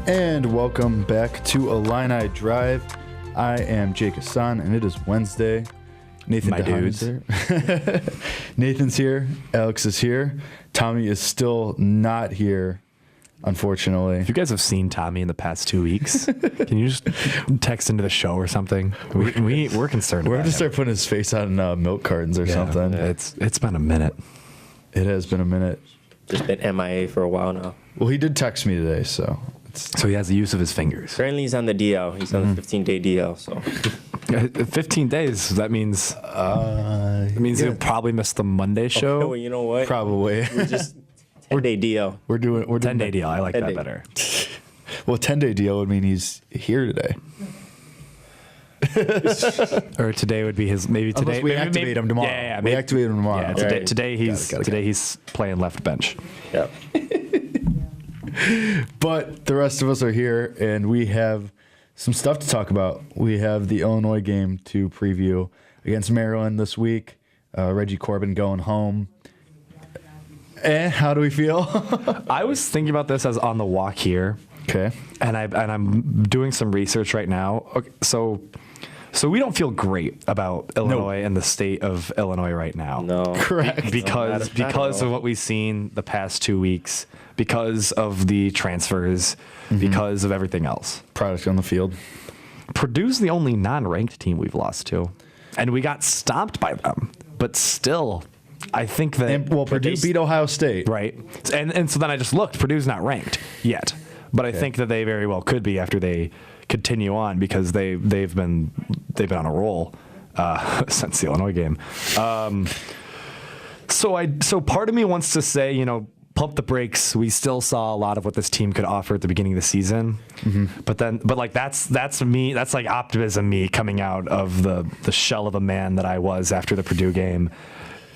And welcome back to Illini Drive. I am Jake Hasan, and it is Wednesday. Nathan DeHaan is here. Nathan's here. Alex is here. Tommy is still not here, unfortunately. If you guys have seen Tommy in the past 2 weeks, can you just text into the show or something? We're concerned. We're going to start putting his face on milk cartons or something. It's been a minute. It has been a minute. Just been MIA for a while now. Well, he did text me today, so. So he has the use of his fingers. Currently, he's on the DL. He's on the 15-day DL. So 15 days. That means he'll probably miss the Monday show. Okay, well, you know what? Probably. We're just 10-day DL. We're doing 10-day deal. I like that 10-day. better. Well, 10-day deal would mean he's here today. Or today would be his today. Unless we activate him tomorrow. Yeah, we activate him tomorrow. Yeah, Right. today he's playing left bench. Yep. But the rest of us are here, and we have some stuff to talk about. We have the Illinois game to preview against Maryland this week. Reggie Corbin going home. How do we feel? I was thinking about this as on the walk here. Okay. And I'm doing some research right now. Okay, so we don't feel great about Illinois and the state of Illinois right now. No. Correct. Because of what we've seen the past 2 weeks, because of the transfers, because of everything else. Product on the field. Purdue's the only non-ranked team we've lost to, and we got stomped by them. But still, I think that Purdue beat Ohio State. right, and so then I just looked. Purdue's not ranked yet, but I think that they very well could be after they continue on, because they've been on a roll since the Illinois game. So part of me wants to say, pump the brakes. We still saw a lot of what this team could offer at the beginning of the season, but that's me. That's like optimism, me coming out of the shell of a man that I was after the Purdue game.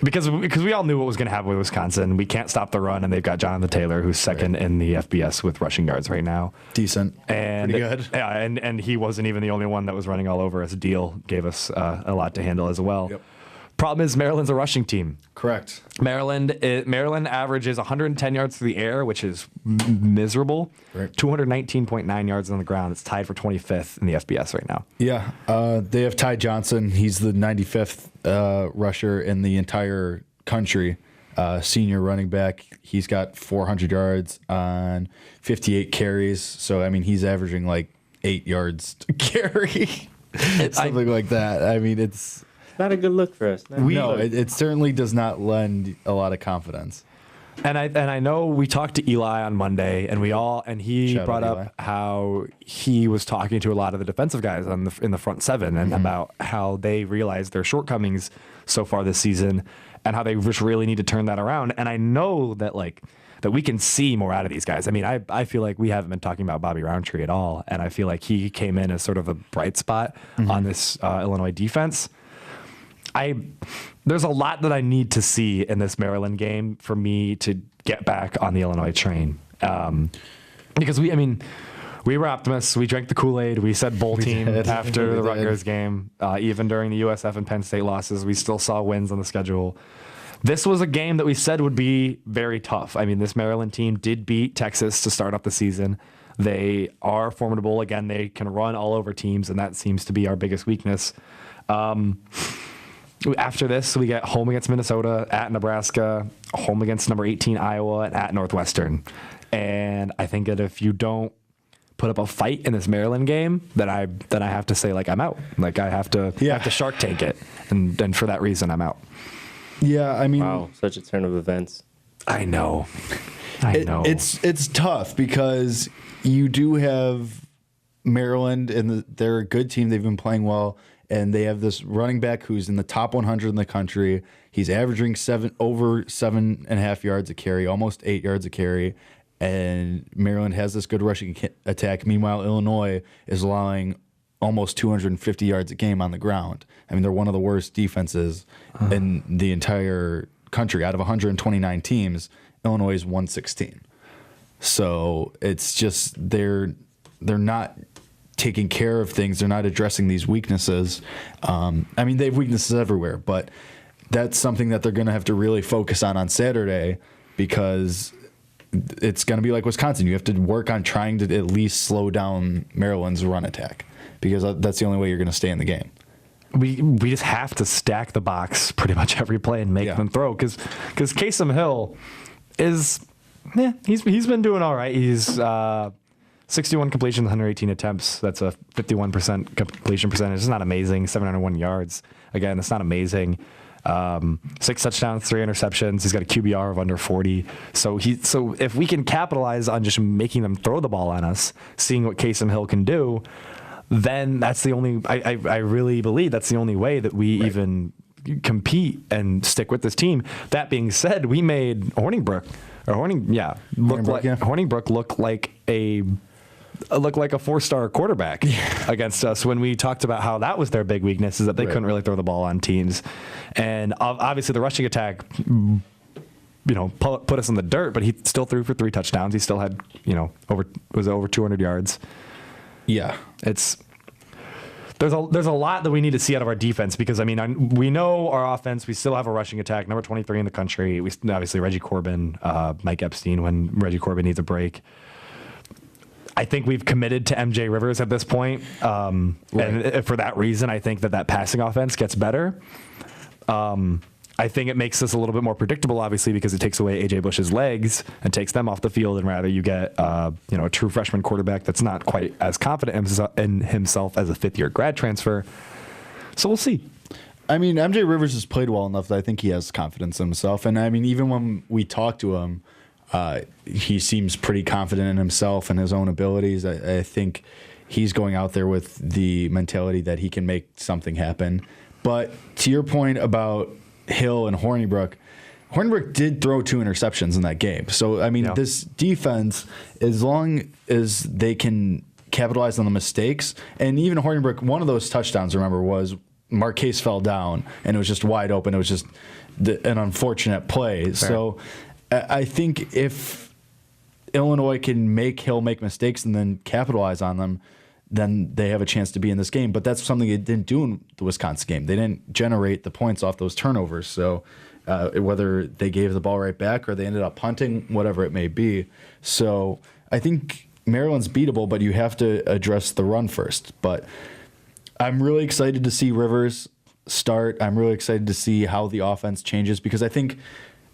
Because we all knew what was going to happen with Wisconsin. We can't stop the run, and they've got Jonathan Taylor, who's second in the FBS with rushing yards right now. Decent. And pretty good. Yeah, and he wasn't even the only one that was running all over us. Deal gave us a lot to handle as well. Yep. Problem is Maryland's a rushing team. Correct. Maryland averages 110 yards through the air, which is miserable. Right. 219.9 yards on the ground. It's tied for 25th in the FBS right now. Yeah. They have Ty Johnson. He's the 95th rusher in the entire country. Senior running back. He's got 400 yards on 58 carries. So, he's averaging like 8 yards to carry. Something like that. It's Not a good look for us. it certainly does not lend a lot of confidence. And I know we talked to Eli on Monday, and he Shout brought out up Eli. how he was talking to a lot of the defensive guys in the front seven, and about how they realized their shortcomings so far this season, and how they just really need to turn that around. And I know that that we can see more out of these guys. I feel like we haven't been talking about Bobby Roundtree at all, and I feel like he came in as sort of a bright spot on this Illinois defense. There's a lot that I need to see in this Maryland game for me to get back on the Illinois train. Because we were optimists. We drank the Kool-Aid. We said bowl team after the Rutgers game. Even during the USF and Penn State losses, we still saw wins on the schedule. This was a game that we said would be very tough. This Maryland team did beat Texas to start off the season. They are formidable. Again, they can run all over teams, and that seems to be our biggest weakness. After this, we get home against Minnesota, at Nebraska, home against number 18 Iowa, and at Northwestern. And I think that if you don't put up a fight in this Maryland game, then I have to say I'm out. I have to Shark Tank it, and for that reason I'm out. Yeah, Wow, such a turn of events. I know. It's tough because you do have Maryland, and they're a good team. They've been playing well. And they have this running back who's in the top 100 in the country. He's averaging over 7.5 yards a carry, almost 8 yards a carry. And Maryland has this good rushing attack. Meanwhile, Illinois is allowing almost 250 yards a game on the ground. They're one of the worst defenses in the entire country. Out of 129 teams, Illinois is 116. So it's just they're not taking care of things. They're not addressing these weaknesses. They have weaknesses everywhere, but that's something that they're going to have to really focus on Saturday, because it's going to be like Wisconsin. You have to work on trying to at least slow down Maryland's run attack, because that's the only way you're going to stay in the game. We just have to stack the box pretty much every play and make them throw, because Kasem Hill is he's been doing all right. He's 61 completions, 118 attempts. That's a 51% completion percentage. It's not amazing. 701 yards. Again, it's not amazing. 6 touchdowns, 3 interceptions. He's got a QBR of under 40. So if we can capitalize on just making them throw the ball on us, seeing what Kasem Hill can do, then that's the only. I really believe that's the only way that we even compete and stick with this team. That being said, we made Hornibrook look like a 4-star quarterback against us when we talked about how that was their big weakness, is that they couldn't really throw the ball on teams. And obviously the rushing attack, put us in the dirt, but he still threw for 3 touchdowns. He still had, over 200 yards. Yeah. There's a lot that we need to see out of our defense, because, we know our offense. We still have a rushing attack, number 23 in the country. We obviously Reggie Corbin, Mike Epstein when Reggie Corbin needs a break. I think we've committed to MJ Rivers at this point. And for that reason, I think that passing offense gets better. I think it makes us a little bit more predictable, obviously, because it takes away A.J. Bush's legs and takes them off the field, and rather you get a true freshman quarterback that's not quite as confident in himself as a 5th-year grad transfer. So we'll see. MJ Rivers has played well enough that I think he has confidence in himself. And, even when we talk to him, he seems pretty confident in himself and his own abilities. I think he's going out there with the mentality that he can make something happen. But to your point about Hill and Hornibrook did throw 2 interceptions in that game. So, this defense, as long as they can capitalize on the mistakes, and even Hornibrook, one of those touchdowns, remember, was Marquez fell down and it was just wide open. It was just an unfortunate play. Fair. So I think if Illinois can make Hill make mistakes and then capitalize on them, then they have a chance to be in this game. But that's something they didn't do in the Wisconsin game. They didn't generate the points off those turnovers. So whether they gave the ball right back or they ended up punting, whatever it may be. So I think Maryland's beatable, but you have to address the run first. But I'm really excited to see Rivers start. I'm really excited to see how the offense changes, because I think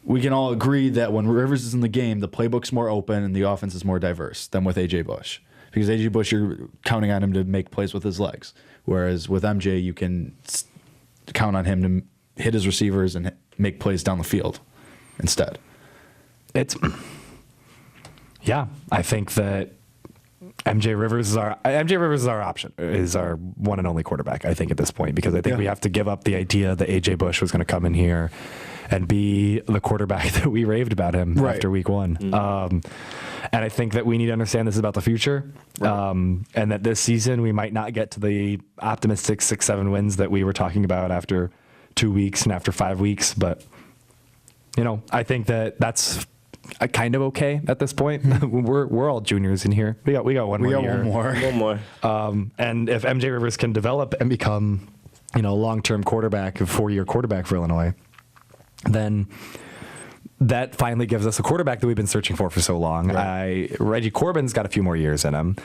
we can all agree that when Rivers is in the game, the playbook's more open and the offense is more diverse than with A.J. Bush. Because A.J. Bush, you're counting on him to make plays with his legs. Whereas with MJ, you can count on him to hit his receivers and make plays down the field instead. I think that MJ Rivers is our option, is our one and only quarterback, I think, at this point, because I think we have to give up the idea that A.J. Bush was going to come in here and be the quarterback that we raved about him after week 1. Mm-hmm. And I think that we need to understand this is about the future, and that this season we might not get to the optimistic 6-7 wins that we were talking about after 2 weeks and after 5 weeks. But, I think that that's kind of okay at this point. We're all juniors in here. We got one more year. One more. And if MJ Rivers can develop and become, a long-term quarterback, a 4-year quarterback for Illinois, then that finally gives us a quarterback that we've been searching for so long. Reggie Corbin's got a few more years in him.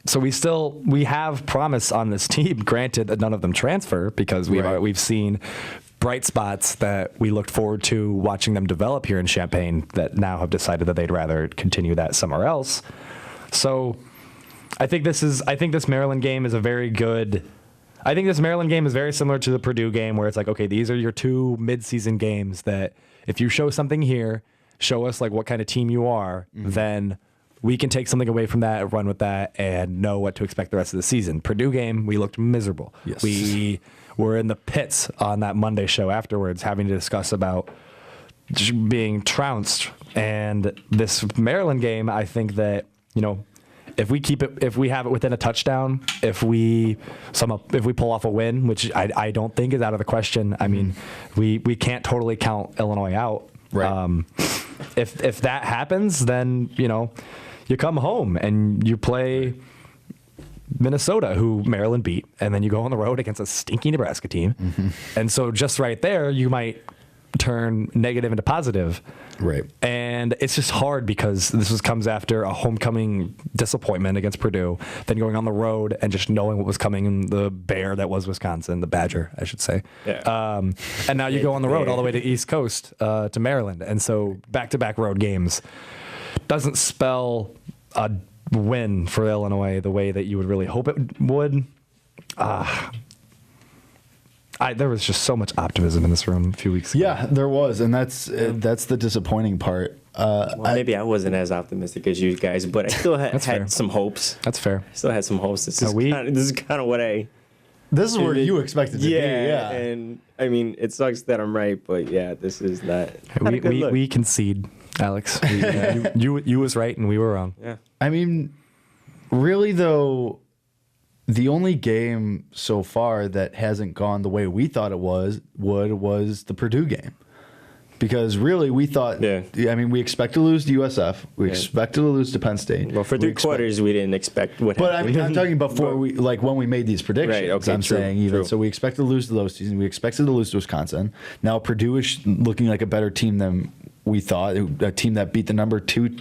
So we have promise on this team, granted that none of them transfer, because we've seen bright spots that we looked forward to watching them develop here in Champaign that now have decided that they'd rather continue that somewhere else. So I think this Maryland game is very similar to the Purdue game, where it's like, okay, these are your 2 midseason games that if you show something here, show us like what kind of team you are, then we can take something away from that, run with that, and know what to expect the rest of the season. Purdue game, we looked miserable. Yes. We were in the pits on that Monday show afterwards, having to discuss about being trounced. And this Maryland game, I think that, if we have it within a touchdown, if we pull off a win, which I don't think is out of the question. I mean, we can't totally count Illinois out. Right. If that happens, then you come home and you play Minnesota, who Maryland beat, and then you go on the road against a stinky Nebraska team. Mm-hmm. And so just right there, you might turn negative into positive. Right. And it's just hard because comes after a homecoming disappointment against Purdue, then going on the road and just knowing what was coming in the bear that was Wisconsin, the Badger, I should say. Yeah. And now you go on the road all the way to East Coast, to Maryland. And so back-to-back road games doesn't spell a win for Illinois the way that you would really hope it would. There was just so much optimism in this room a few weeks ago. Yeah, there was, and that's the disappointing part. Maybe I wasn't as optimistic as you guys, but I still had some hopes. That's fair. I still had some hopes. This is kind of what This is where you expected to be. Yeah, and I mean, it sucks that I'm right, but yeah, this is not a good look. We concede, Alex. You was right and we were wrong. Yeah. I mean, really though, the only game so far that hasn't gone the way we thought it was the Purdue game. Because really, we thought, I mean, we expected to lose to USF. We expected to lose to Penn State. Well, for 3 quarters, we didn't expect what happened. But I'm talking before when we made these predictions. Right, okay, I'm saying even. So we expected to lose to those teams. We expected to lose to Wisconsin. Now Purdue is looking like a better team than we thought. A team that beat the number 2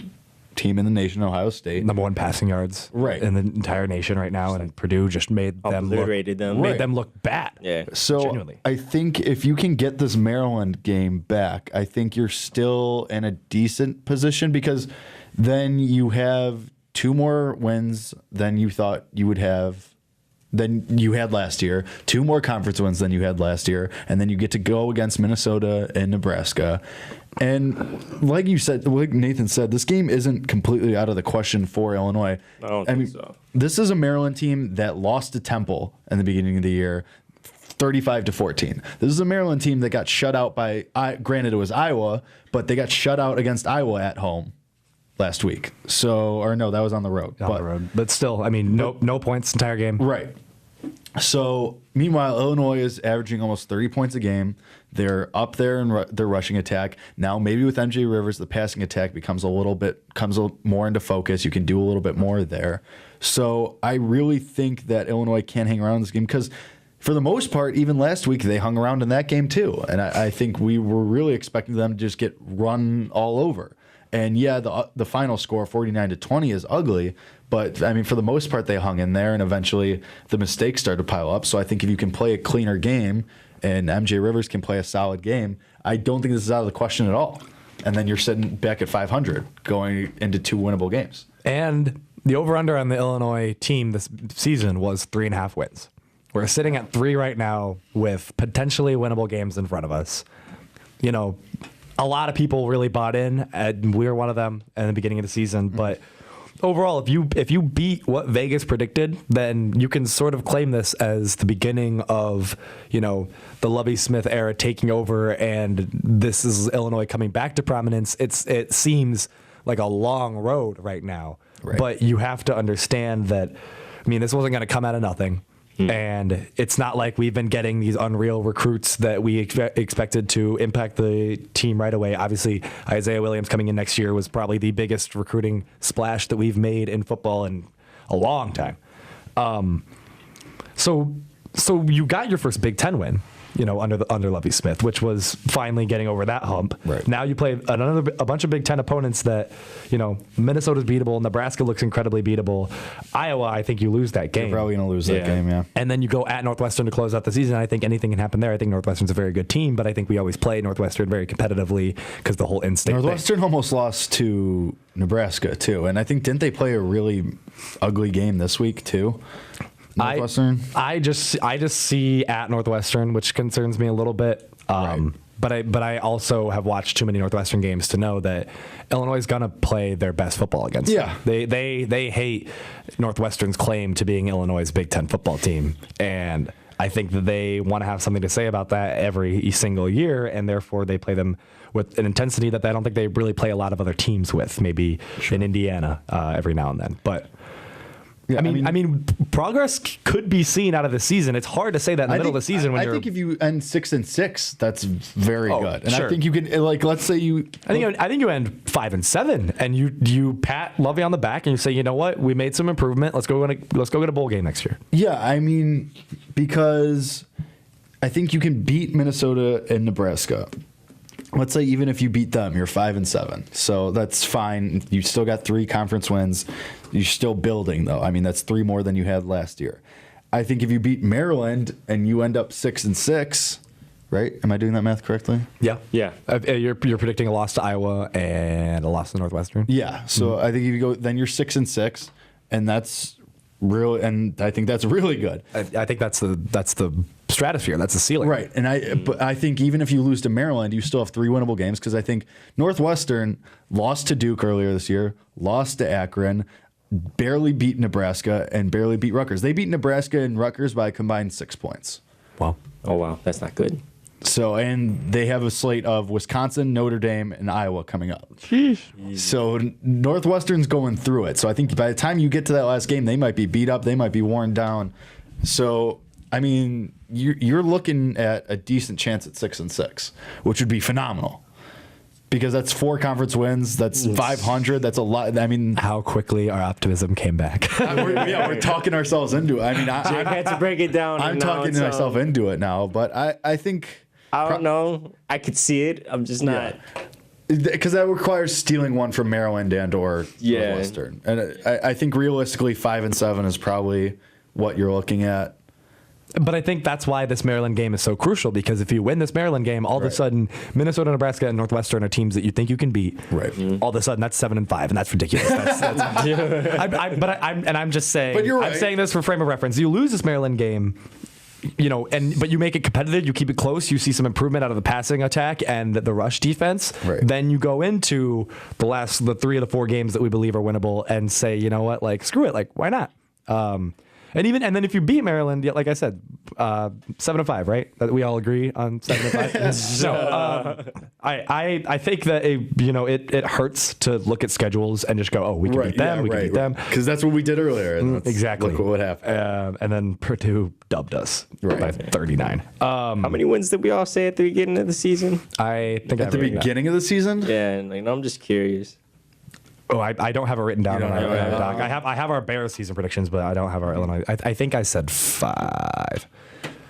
team in the nation, Ohio State. Number 1 passing yards in the entire nation right now, and Purdue just made them look bad. Yeah. So genuinely. I think if you can get this Maryland game back, I think you're still in a decent position because then you have 2 more wins than you thought you would have than you had last year, 2 more conference wins than you had last year, and then you get to go against Minnesota and Nebraska. And like you said, like Nathan said, this game isn't completely out of the question for Illinois. I don't think so. This is a Maryland team that lost to Temple in the beginning of the year, 35-14. This is a Maryland team that got shut out by, granted it was Iowa, but they got shut out against Iowa at home last week. So, or no, that was on the road. But still, I mean, no points entire game. Right. So, meanwhile, Illinois is averaging almost 30 points a game. They're up there in their rushing attack. Now, maybe with MJ Rivers, the passing attack comes more into focus. You can do a little bit more there. So, I really think that Illinois can hang around this game because, for the most part, even last week, they hung around in that game too. And I think we were really expecting them to just get run all over. And yeah, the final score, 49-20, is ugly. But, I mean, for the most part, they hung in there, and eventually the mistakes started to pile up. So I think if you can play a cleaner game and MJ Rivers can play a solid game, I don't think this is out of the question at all. And then you're sitting back at 500 going into 2 winnable games. And the over-under on the Illinois team this season was 3.5 wins. We're sitting at 3 right now with potentially winnable games in front of us. You know, a lot of people really bought in, and we were one of them in the beginning of the season, but overall, if you beat what Vegas predicted, then you can sort of claim this as the beginning of, you know, the Lovie Smith era taking over, and this is Illinois coming back to prominence. It seems like a long road right now, but you have to understand that, I mean, this wasn't going to come out of nothing. And it's not like we've been getting these unreal recruits that we expected to impact the team right away. Obviously, Isaiah Williams coming in next year was probably the biggest recruiting splash that we've made in football in a long time. So you got your first Big Ten win, you know, under Lovie Smith, which was finally getting over that hump. Right. Now you play a bunch of Big Ten opponents that, you know, Minnesota's beatable, Nebraska looks incredibly beatable. Iowa, I think you lose that game. You're probably going to lose that game, yeah. And then you go at Northwestern to close out the season. I think anything can happen there. I think Northwestern's a very good team, but I think we always play Northwestern very competitively because the whole in-state Northwestern almost lost to Nebraska, too. And I think, didn't they play a really ugly game this week, too? Northwestern? I just see at Northwestern, which concerns me a little bit. But I also have watched too many Northwestern games to know that Illinois is gonna play their best football against them. They hate Northwestern's claim to being Illinois' Big Ten football team, and I think that they want to have something to say about that every single year, and therefore they play them with an intensity that I don't think they really play a lot of other teams with. Maybe in Indiana every now and then, but. Yeah, I mean, progress could be seen out of the season. It's hard to say that in the middle of the season when I think if you end 6-6, that's very good. And sure. I think you can, like, let's say you. I think you end 5-7, and you pat Lovie on the back and you say, you know what, we made some improvement. Let's go get a bowl game next year. Yeah, I mean, because I think you can beat Minnesota and Nebraska. let's say even if you beat them, you're 5-7. So that's fine. You still got 3 conference wins. You're still building, though. I mean, that's 3 more than you had last year. I think if you beat Maryland and you end up 6-6, right? Am I doing that math correctly? Yeah. Yeah. You're predicting a loss to Iowa and a loss to Northwestern? Yeah. So I think if you go, then you're 6-6, and that's really, and I think that's really good. I think that's the stratosphere. That's the ceiling. Right. And but I think even if you lose to Maryland, you still have 3 winnable games, because I think Northwestern lost to Duke earlier this year, lost to Akron, barely beat Nebraska, and barely beat Rutgers. They beat Nebraska and Rutgers by a combined 6 points. Wow. Oh, wow. That's not good. So, and they have a slate of Wisconsin, Notre Dame, and Iowa coming up. Sheesh. So Northwestern's going through it. So I think by the time you get to that last game, they might be beat up. They might be worn down. So, I mean, you're looking at a decent chance at 6-6, which would be phenomenal. Because that's 4 conference wins. That's 500. That's a lot. I mean, How quickly our optimism came back. we're talking ourselves into it. I mean, Jake had to break it down. I'm and now talking it's, myself into it now. But I think I don't know. I could see it. I'm just not. because that requires stealing one from Maryland and/or Yeah. Northwestern. And I think realistically 5-7 is probably what you're looking at. But I think that's why this Maryland game is so crucial, because if you win this Maryland game, all of a sudden Minnesota, Nebraska, and Northwestern are teams that you think you can beat. Right. All of a sudden, that's 7-5, and that's ridiculous. I'm just saying. But you're right. I'm saying this for frame of reference. You lose this Maryland game, but you make it competitive. You keep it close. You see some improvement out of the passing attack and the rush defense. Right. Then you go into the 3 of the 4 games that we believe are winnable and say, you know what, like screw it, like why not? And then if you beat Maryland, like I said, 7-5, right? That we all agree on 7-5. So I think that it hurts to look at schedules and just go, oh, we can beat them, we can beat them, because that's what we did earlier. And exactly. Look what happened. And then Purdue dubbed us by 39. How many wins did we all say at the beginning of the season? I think At the beginning of the season, Yeah, and I'm just curious. Oh, I don't have it written down. You don't have it written Doc. I have our Bears season predictions, but I don't have our Illinois. I think I said 5.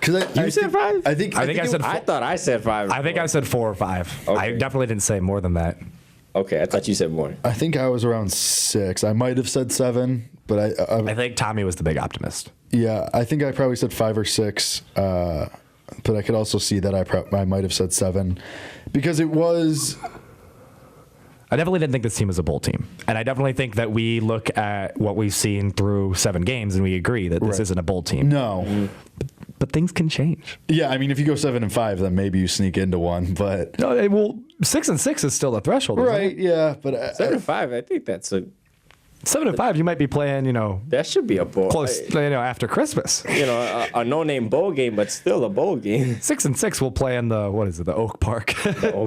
because You said 5? I think I said I thought I said 5. I think I said 4 or 5. I Okay. definitely didn't say more than that. Okay, I thought you said more. I think I was around 6. I might have said 7, but I think Tommy was the big optimist. yeah, I think I probably said 5 or 6. But I could also see that I might have said 7, because it was. I definitely didn't think this team was a bowl team. And I definitely think that we look at what we've seen through 7 games and we agree that this isn't a bowl team. No. But things can change. Yeah, I mean, if you go 7-5, then maybe you sneak into one. But No, 6-6 is still the threshold. Isn't right, it? yeah, but 7-5, I think that's 7-5, you might be playing, that should be a bowl. close, after Christmas. A no-name bowl game, but still a bowl game. 6-6 will play in the Oak Park,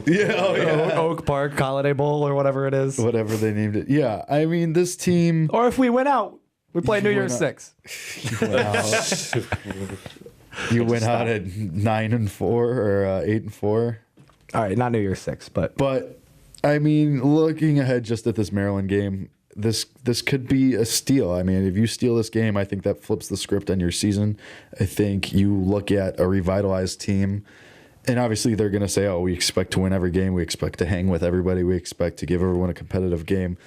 yeah, Oak Park Holiday Bowl or whatever it is. whatever they named it. Yeah, I mean, this team. Or if we win out, we play New Year's win out. 6. You went out at 9-4 or 8-4. All right, not New Year's 6, but But I mean, looking ahead just at this Maryland game, this could be a steal. I mean, if you steal this game, I think that flips the script on your season. I think you look at a revitalized team, and obviously they're going to say, "Oh, we expect to win every game. We expect to hang with everybody. We expect to give everyone a competitive game."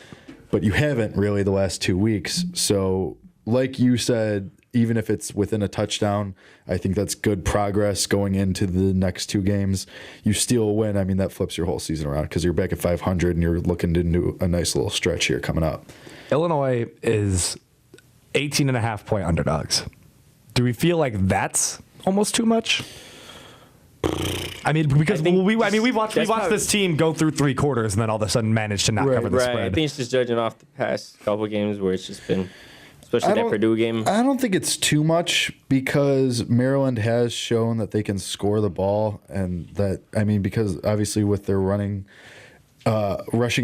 But you haven't really the last 2 weeks. So, like you said, even if it's within a touchdown, I think that's good progress going into the next 2 games. You steal a win, I mean, that flips your whole season around, because you're back at 500 and you're looking into a nice little stretch here coming up. Illinois is 18.5-point underdogs. Do we feel like that's almost too much? I mean, because we've watched this team go through 3 quarters and then all of a sudden manage to not cover the Right, I spread. think it's just judging off the past couple games where it's just been, especially that Purdue game. I don't think it's too much, because Maryland has shown that they can score the ball, and that, I mean, because obviously with their rushing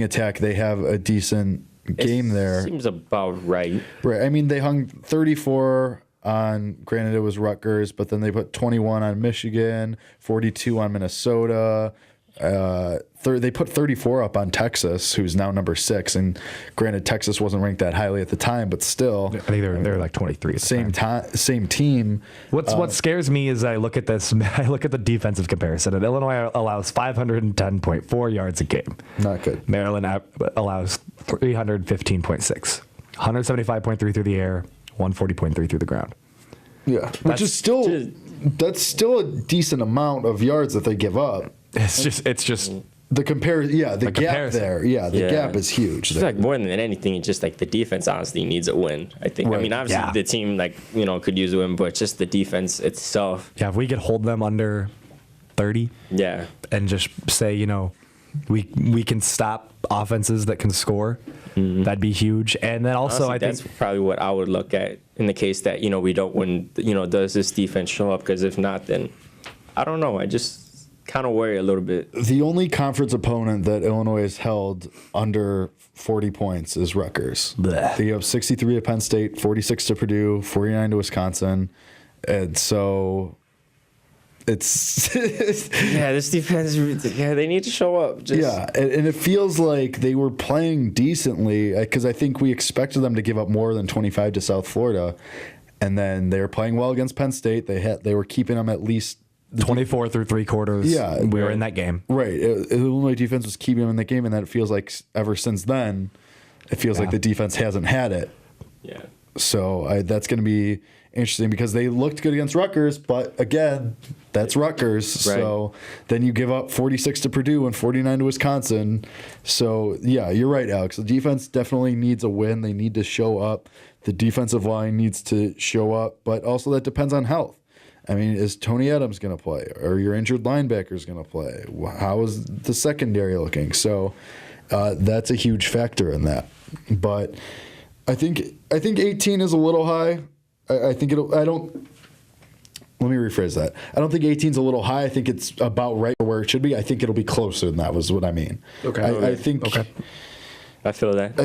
attack, they have a decent game there. Seems about right. Right. I mean, they hung 34 on, granted it was Rutgers, but then they put 21 on Michigan, 42 on Minnesota, They put 34 up on Texas, who's now number 6. And granted, Texas wasn't ranked that highly at the time, but still, I think they're like 23. Same team. What scares me is I look at this. I look at the defensive comparison, and Illinois allows 510.4 yards a game. Not good. Maryland allows 315.6, 175.3 through the air, 140.3 through the ground. Yeah, which is still a decent amount of yards that they give up. It's just the gap comparison. there. Yeah, the gap is huge. It's like more than anything, it's just like the defense honestly needs a win. I think. Right. I mean, obviously the team could use a win, but just the defense itself. Yeah, if we could hold them under 30. Yeah. And just say, we can stop offenses that can score. Mm-hmm. That'd be huge. And then also, honestly, that's probably what I would look at in the case that we don't win. Does this defense show up? Because if not, then I don't know. I just kind of worry a little bit. The only conference opponent that Illinois has held under 40 points is Rutgers. Blech. They have 63 at Penn State, 46 to Purdue, 49 to Wisconsin, and so it's this defense. Yeah, they need to show up. And it feels like they were playing decently because I think we expected them to give up more than 25 to South Florida, and then they were playing well against Penn State. They were keeping them at least 24 through 3 quarters. Yeah, we were in that game. Right, Illinois defense was keeping them in the game, and then it feels like ever since then, it feels like the defense hasn't had it. Yeah. So that's going to be interesting because they looked good against Rutgers, but again, that's Rutgers. Right. So then you give up 46 to Purdue and 49 to Wisconsin. So yeah, you're right, Alex. The defense definitely needs a win. They need to show up. The defensive line needs to show up, but also that depends on health. I mean, is Tony Adams going to play? Or your injured linebackers going to play? How is the secondary looking? So that's a huge factor in that. But I think 18 is a little high. Let me rephrase that. I don't think 18 is a little high. I think it's about right where it should be. I think it'll be closer than that was what I mean. Okay. I think. Okay. I feel that.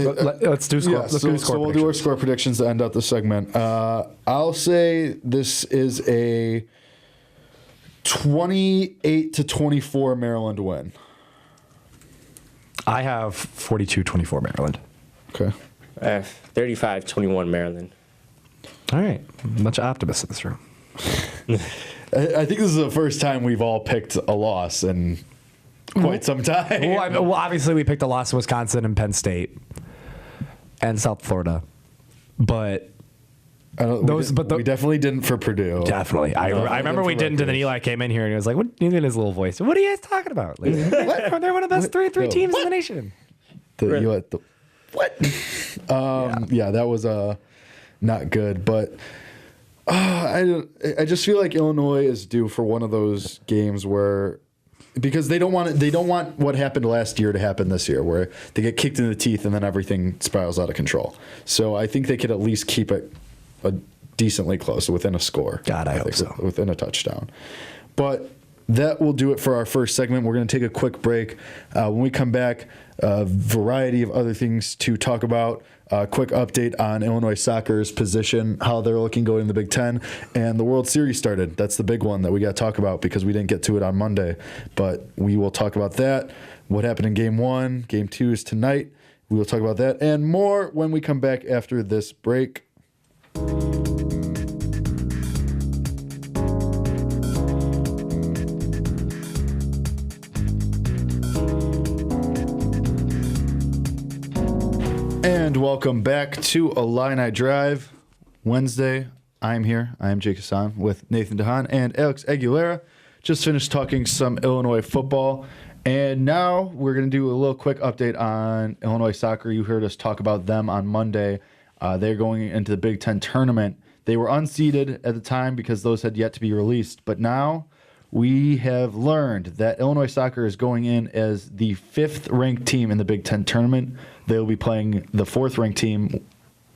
Let's do score. So we'll do our score predictions to end out the segment. I'll say this is a 28-24 Maryland win. I have 42-24 Maryland. Okay. 35-21 Maryland. All right. Much optimism in this room. I think this is the first time we've all picked a loss in quite some time. Well, obviously we picked a loss in Wisconsin and Penn State and South Florida, but we definthly didn't for Purdue. Definitely, I remember we didn't. And then Eli came in here and he was like, "What?" In his little voice, "What are you guys talking about? Like, they're one of the best three teams in the nation." What? Yeah, that was not good, but. I just feel like Illinois is due for one of those games where, because they don't want what happened last year to happen this year, where they get kicked in the teeth and then everything spirals out of control. So I think they could at least keep it decently close, within a score. God, I hope so. Within a touchdown. But that will do it for our first segment. We're going to take a quick break. When we come back, a variety of other things to talk about. A quick update on Illinois soccer's position, how they're looking going in the Big Ten, and the World Series started. That's the big one that we got to talk about because we didn't get to it on Monday. But we will talk about that, what happened in Game 1. Game 2 is tonight. We will talk about that and more when we come back after this break. And welcome back to Illini Drive. Wednesday, I'm here. I am Jake Hasan with Nathan DeHaan and Alex Aguilera. Just finished talking some Illinois football. And now we're going to do a little quick update on Illinois soccer. You heard us talk about them on Monday. They're going into the Big Ten tournament. They were unseeded at the time because those had yet to be released. But now we have learned that Illinois soccer is going in as the 5th-ranked team in the Big Ten tournament. They'll be playing the 4th-ranked team,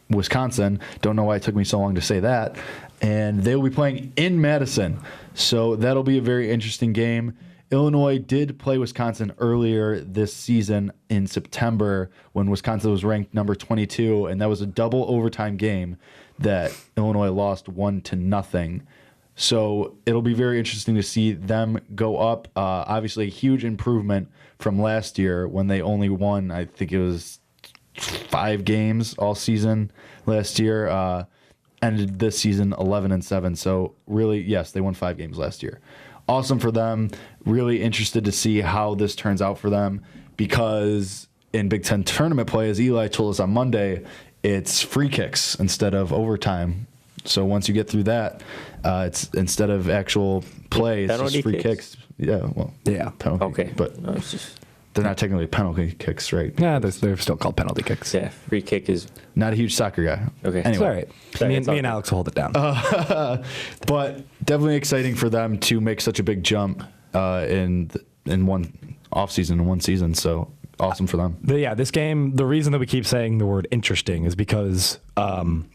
Wisconsin. Don't know why it took me so long to say that. And they'll be playing in Madison. So that'll be a very interesting game. Illinois did play Wisconsin earlier this season in September when Wisconsin was ranked number 22, and that was a double overtime game that Illinois lost 1-0. So it'll be very interesting to see them go up. Obviously, a huge improvement from last year when they only won, I think it was 5 games all season last year. Ended this season 11-7. So really, yes, they won 5 games last year. Awesome for them. Really interested to see how this turns out for them, because in Big Ten tournament play, as Eli told us on Monday, it's free kicks instead of overtime. So once you get through that, it's instead of actual play, it's just free kicks. Yeah, well, penalty. Okay, but no, it's just they're not technically penalty kicks, right? Yeah, they're still called penalty kicks. Yeah, free kick is Not a huge soccer guy. okay. Anyway, It's all right. Sorry, Me and Alex will hold it down. but definitely exciting for them to make such a big jump in one off season, in one season. So awesome for them. But yeah, this game, the reason that we keep saying the word interesting is because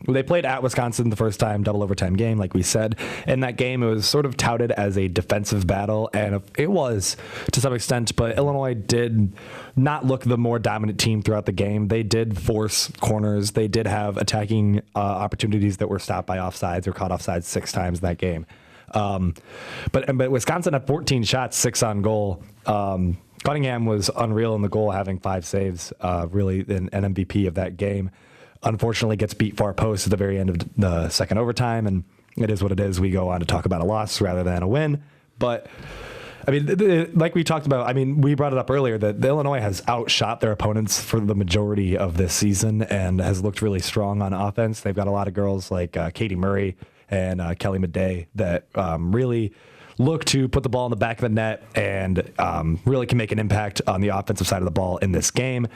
they played at Wisconsin the first time, double overtime game, like we said. In that game, it was sort of touted as a defensive battle, and it was to some extent, but Illinois did not look the more dominant team throughout the game. They did force corners. They did have attacking opportunities that were stopped by offsides or caught offsides 6 times that game. But Wisconsin had 14 shots, 6 on goal. Cunningham was unreal in the goal, having 5 saves, really an MVP of that game. Unfortunately, gets beat far post at the very end of the second overtime, and it is what it is. We go on to talk about a loss rather than a win. But, I mean, like we talked about, I mean, we brought it up earlier that Illinois has outshot their opponents for the majority of this season and has looked really strong on offense. They've got a lot of girls like Katie Murray and Kelly Madej that really look to put the ball in the back of the net and really can make an impact on the offensive side of the ball in this game.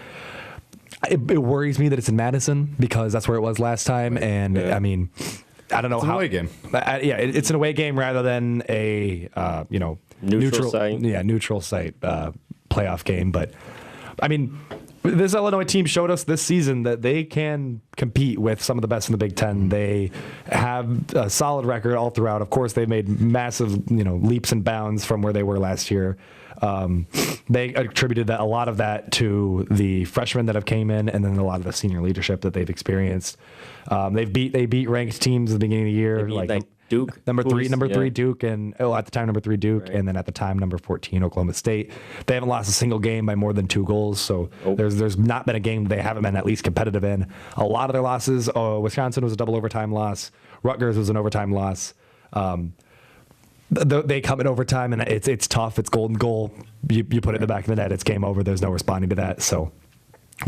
It worries me that it's in Madison because that's where it was last time. And I mean, I don't know It's an away game. It's an away game rather than a Neutral site. Yeah, neutral site playoff game. But I mean, this Illinois team showed us this season that they can compete with some of the best in the Big Ten. They have a solid record all throughout. Of course, they've made massive, leaps and bounds from where they were last year. They attributed a lot of that to the freshmen that have came in, and then a lot of the senior leadership that they've experienced. They beat ranked teams at the beginning of the year, like Duke, number 3 Duke, and at the time number 3 Duke, right. And then at the time number 14 Oklahoma State. They haven't lost a single game by more than 2 goals, so there's not been a game they haven't been at least competitive in. A lot of their losses, Wisconsin was a double overtime loss, Rutgers was an overtime loss. They come in overtime, and it's tough. It's golden goal. You put it in the back of the net. It's game over. There's no responding to that. So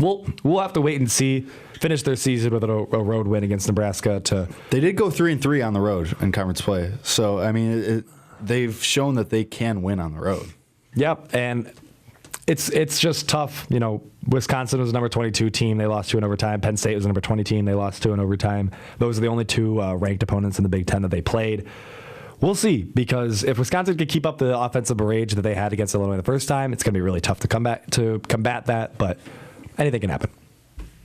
we'll have to wait and see. Finish their season with a road win against Nebraska. They did go 3-3 on the road in conference play. So I mean, they've shown that they can win on the road. Yep, and it's just tough. Wisconsin was a number 22 team. They lost to in overtime. Penn State was a number 20 team. They lost to in overtime. Those are the only 2 ranked opponents in the Big Ten that they played. We'll see, because if Wisconsin could keep up the offensive rage that they had against Illinois the first time, it's going to be really tough to combat that, but anything can happen.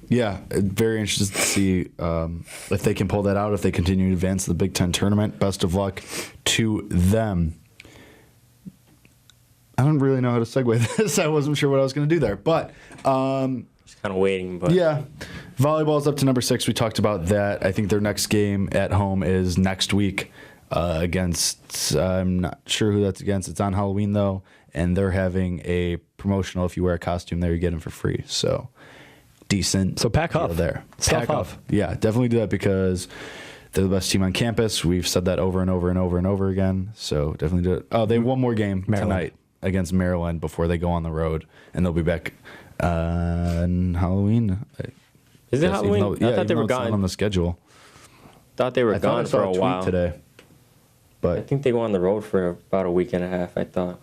Yeah, very interested to see if they can pull that out, if they continue to advance the Big Ten tournament. Best of luck to them. I don't really know how to segue this. I wasn't sure what I was going to do there, but just kind of waiting. But yeah, volleyball's up to number 6. We talked about that. I think their next game at home is next week against. I'm not sure who that's against. It's on Halloween though, and they're having a promotional. If you wear a costume there, you get them for free. So decent. So pack Huff there. Pack Huff. Yeah, definitely do that because they're the best team on campus. We've said that over and over and over and over again. So definitely do it. Oh, they have one more game tonight against Maryland before they go on the road, and they'll be back on Halloween. Is it Halloween? I thought they were it's not gone on the schedule. Thought they were gone for a while today. But I think they go on the road for about a week and a half. I thought.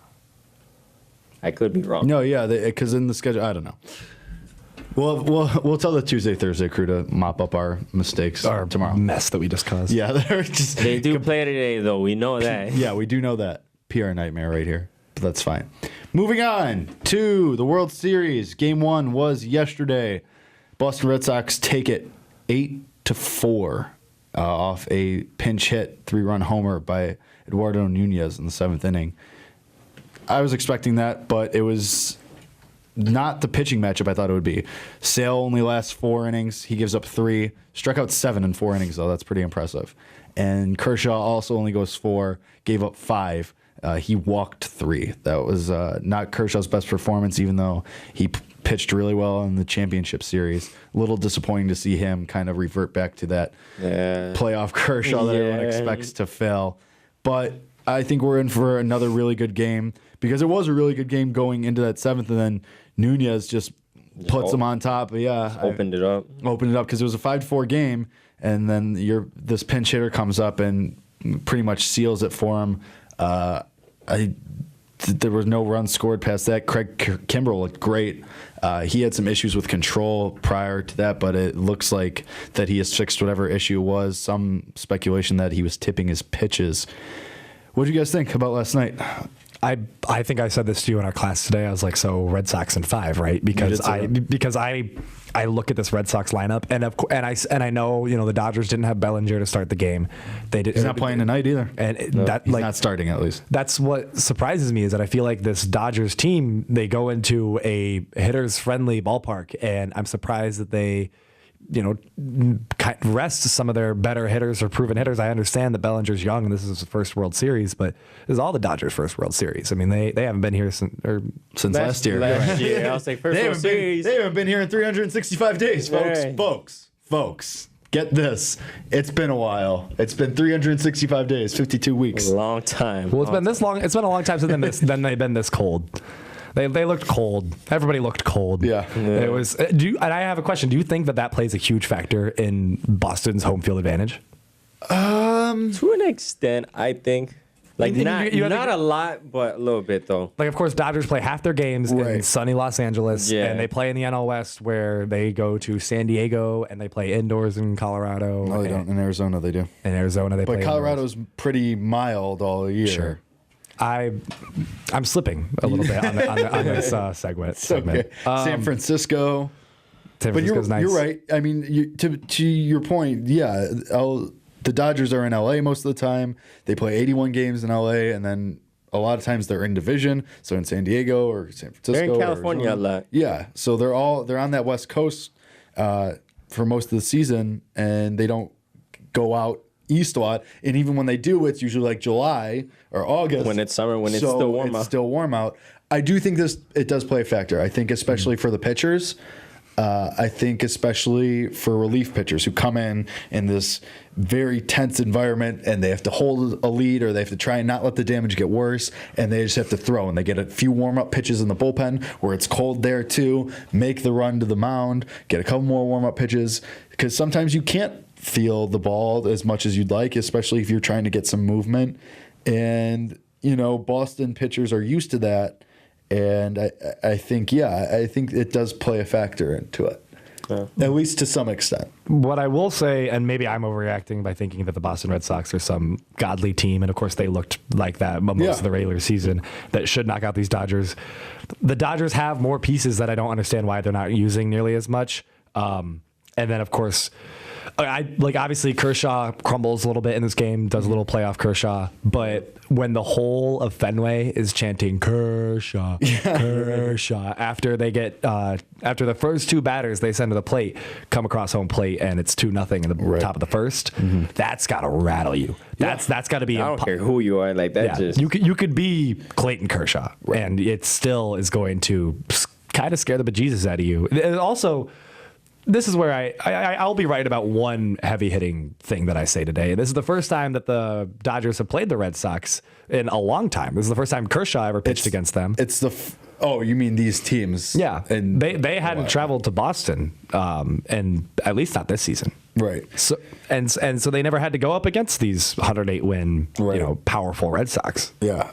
I could be wrong. No, yeah, because in the schedule, I don't know. We'll tell the Tuesday Thursday crew to mop up our mistakes tomorrow. Mess that we just caused. Yeah, they do play today though. We know that. Yeah, we do know that. PR nightmare right here. But that's fine. Moving on to the World Series. Game 1 was yesterday. Boston Red Sox take it 8-4 off a pinch hit 3-run homer by Eduardo Nunez in the 7th inning. I was expecting that, but it was not the pitching matchup I thought it would be. Sale only lasts 4 innings. He gives up 3. Struck out 7 in 4 innings, though. That's pretty impressive. and Kershaw also only goes 4, gave up 5. He walked 3. That was not Kershaw's best performance, even though he pitched really well in the championship series. A little disappointing to see him kind of revert back to that playoff Kershaw that everyone expects to fail. But I think we're in for another really good game, because it was a really good game going into that 7th, and then Nunez just puts them on top. Opened it up because it was a 5-4 game, and then this pinch hitter comes up and pretty much seals it for him. There was no runs scored past that. Craig Kimbrell looked great. He had some issues with control prior to that, but it looks like that he has fixed whatever issue was. Some speculation that he was tipping his pitches. What do you guys think about last night? I think I said this to you in our class today. I was like, so Red Sox in 5, right? Because I look at this Red Sox lineup, and I know the Dodgers didn't have Bellinger to start the game. He's not playing tonight either, and he's not starting at least. That's what surprises me, is that I feel like this Dodgers team, they go into a hitters friendly ballpark, and I'm surprised that they rest some of their better hitters or proven hitters. I understand that Bellinger's young and this is his first World Series, but this is all the Dodgers' first World Series. I mean, they haven't been here since last year. I was like, first World Series. They haven't been here in 365 days, folks. Right. Folks, get this. It's been a while. It's been 365 days, 52 weeks. A long time. Well, it's been this long. It's been a long time since they've been this cold. They looked cold. Everybody looked cold. Yeah. It was. And I have a question. Do you think that plays a huge factor in Boston's home field advantage? To an extent, I think. Like not a lot, but a little bit though. Like, of course, Dodgers play half their games in sunny Los Angeles, and they play in the NL West, where they go to San Diego and they play indoors in Colorado. No, they don't. In Arizona, they do. In Arizona, they play. But Colorado's pretty mild all year. Sure. I'm slipping a little bit on this segment. Okay. San Francisco. But you're right. I mean, to your point, the Dodgers are in LA most of the time. They play 81 games in LA, and then a lot of times they're in division. So in San Diego or San Francisco, they're in California a lot. Yeah, so they're on that West Coast for most of the season, and they don't go out east a lot, and even when they do, it's usually like July or August when it's summer, when it's still warm out. It's still warm out. I do think it does play a factor. I think especially for the pitchers. I think especially for relief pitchers who come in this very tense environment, and they have to hold a lead, or they have to try and not let the damage get worse, and they just have to throw, and they get a few warm-up pitches in the bullpen where it's cold there too, make the run to the mound, get a couple more warm-up pitches, because sometimes you can't feel the ball as much as you'd like, especially if you're trying to get some movement. And, Boston pitchers are used to that. And I think it does play a factor into it, at least to some extent. What I will say, and maybe I'm overreacting by thinking that the Boston Red Sox are some godly team, and of course they looked like that most of the regular season, that should knock out these Dodgers. The Dodgers have more pieces that I don't understand why they're not using nearly as much. And then, of course, obviously Kershaw crumbles a little bit in this game, does a little playoff Kershaw, but when the whole of Fenway is chanting Kershaw, Kershaw, after they get after the first 2 batters they send to the plate come across home plate and it's 2-0 in the top of the first, that's got to rattle you. That's got to be. I don't care who you are, like that. Just you could be Clayton Kershaw, and it still is going to kind of scare the bejesus out of you. And also, this is where I'll be right about one heavy hitting thing that I say today. This is the first time that the Dodgers have played the Red Sox in a long time. This is the first time Kershaw ever pitched against them. It's you mean these teams? Yeah, and they hadn't traveled to Boston, and at least not this season. Right. So so they never had to go up against these 108 win, powerful Red Sox. Yeah.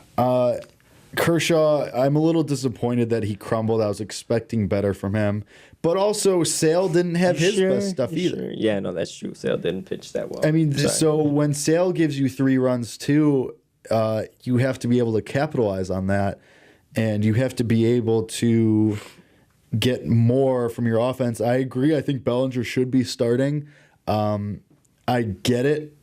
Kershaw, I'm a little disappointed that he crumbled. I was expecting better from him. But also, Sale didn't have his best stuff either. Sure? Yeah, no, that's true. Sale didn't pitch that well. I mean, so when Sale gives you 3 runs too, you have to be able to capitalize on that. And you have to be able to get more from your offense. I agree. I think Bellinger should be starting. I get it.